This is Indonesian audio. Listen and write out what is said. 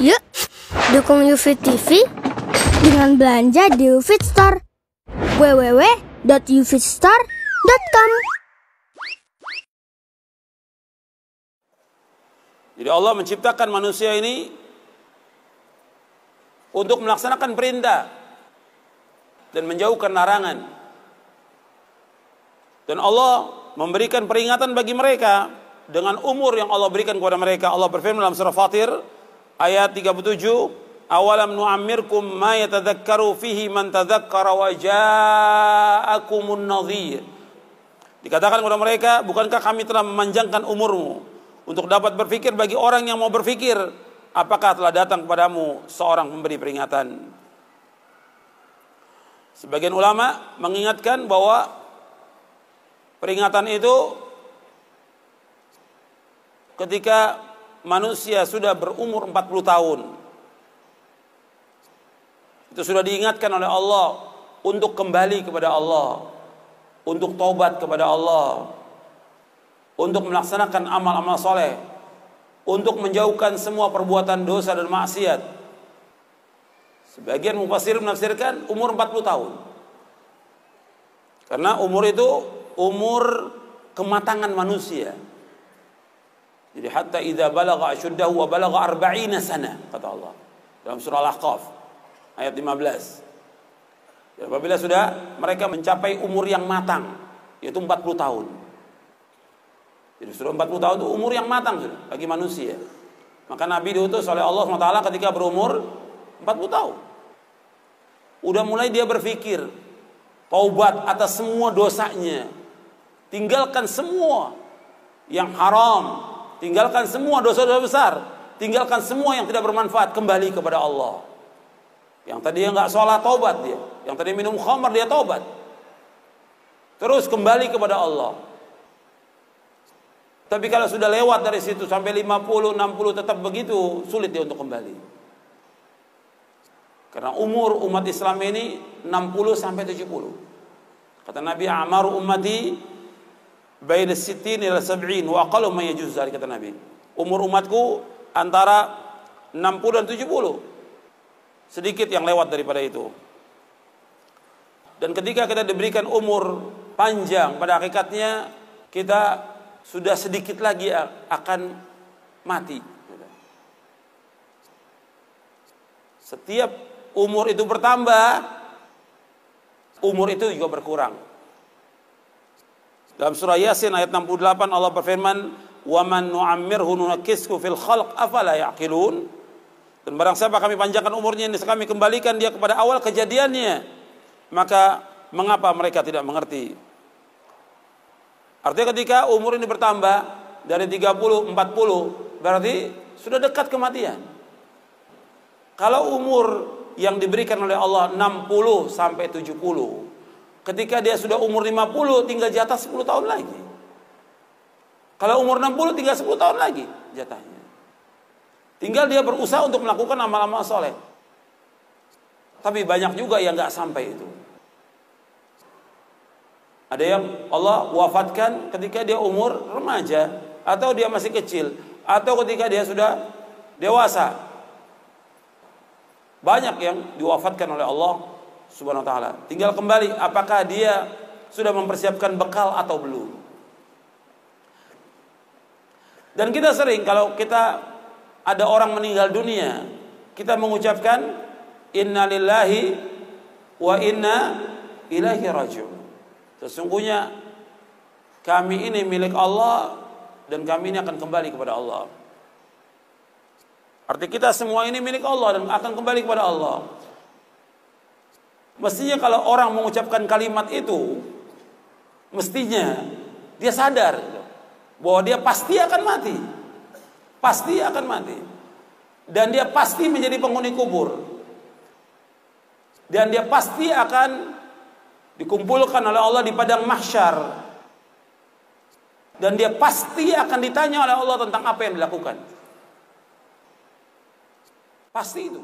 Yuk, dukung UFIT TV dengan belanja di UFIT Store. www.ufitstore.com. Jadi Allah menciptakan manusia ini untuk melaksanakan perintah dan menjauhkan larangan. Dan Allah memberikan peringatan bagi mereka dengan umur yang Allah berikan kepada mereka. Allah berfirman dalam surah Fatir ayat 37, "Awalam nu'ammirkum ma yatadzakkaru fihi man tadzakkara wa ja'akumun nadhir." Dikatakan kepada mereka, bukankah kami telah memanjangkan umurmu untuk dapat berfikir bagi orang yang mau berfikir? Apakah telah datang kepadamu seorang pemberi peringatan? Sebagian ulama mengingatkan bahwa peringatan itu ketika manusia sudah berumur 40 tahun. Itu sudah diingatkan oleh Allah untuk kembali kepada Allah, untuk taubat kepada Allah, untuk melaksanakan amal-amal soleh, untuk menjauhkan semua perbuatan dosa dan maksiat. Sebagian mufassir menafsirkan umur 40 tahun. Karena umur itu umur kematangan manusia. Jadi hatta idza balagha ashuddahu wa balagha 40 sana, kata Allah dalam surah Al-Ahqaf ayat 15. Dan apabila sudah mereka mencapai umur yang matang, yaitu 40 tahun. Jadi sudah 40 tahun itu umur yang matang sudah bagi manusia. Maka Nabi diutus oleh Allah SWT ketika berumur 40 tahun. Udah mulai dia berpikir taubat atas semua dosanya, tinggalkan semua yang haram, tinggalkan semua dosa-dosa besar, tinggalkan semua yang tidak bermanfaat, kembali kepada Allah. Yang tadinya nggak sholat, taubat dia. Yang tadi minum khamar, dia taubat. Terus kembali kepada Allah. Tapi kalau sudah lewat dari situ sampai 50, 60 tetap begitu, sulit dia untuk kembali. Karena umur umat Islam ini 60 sampai 70. Kata Nabi, "A'maru ummati baina 60 ila 70 wa aqallu ma yajuz dzalik," kata Nabi. Umur umatku antara 60 dan 70. Sedikit yang lewat daripada itu. Dan ketika kita diberikan umur panjang, pada hakikatnya kita sudah sedikit lagi akan mati. Setiap umur itu bertambah, umur itu juga berkurang. Dalam surah Yasin ayat 68 Allah berfirman, "Wa man nu'ammirhu nunakkishu fil khalq afala ya'qilun." Dan barang siapa kami panjangkan umurnya, ini kami kembalikan dia kepada awal kejadiannya, maka mengapa mereka tidak mengerti? Artinya ketika umur ini bertambah dari 30, 40, berarti sudah dekat kematian. Kalau umur yang diberikan oleh Allah 60 sampai 70, ketika dia sudah umur 50, tinggal jatah 10 tahun lagi. Kalau umur 60, tinggal 10 tahun lagi jatahnya. Tinggal dia berusaha untuk melakukan amal-amal soleh. Tapi banyak juga yang nggak sampai itu. Ada yang Allah wafatkan ketika dia umur remaja, atau dia masih kecil, atau ketika dia sudah dewasa. Banyak yang diwafatkan oleh Allah Subhanahu wa taala. Tinggal kembali apakah dia sudah mempersiapkan bekal atau belum. Dan kita sering kalau kita ada orang meninggal dunia, kita mengucapkan inna lillahi wa inna ilaihi raji'un. Sesungguhnya kami ini milik Allah dan kami ini akan kembali kepada Allah. Arti kita semua ini milik Allah dan akan kembali kepada Allah. Mestinya kalau orang mengucapkan kalimat itu, mestinya dia sadar bahwa dia pasti akan mati. Pasti akan mati. Dan dia pasti menjadi penghuni kubur. Dan dia pasti akan dikumpulkan oleh Allah di padang mahsyar. Dan dia pasti akan ditanya oleh Allah tentang apa yang dilakukan. Pasti itu.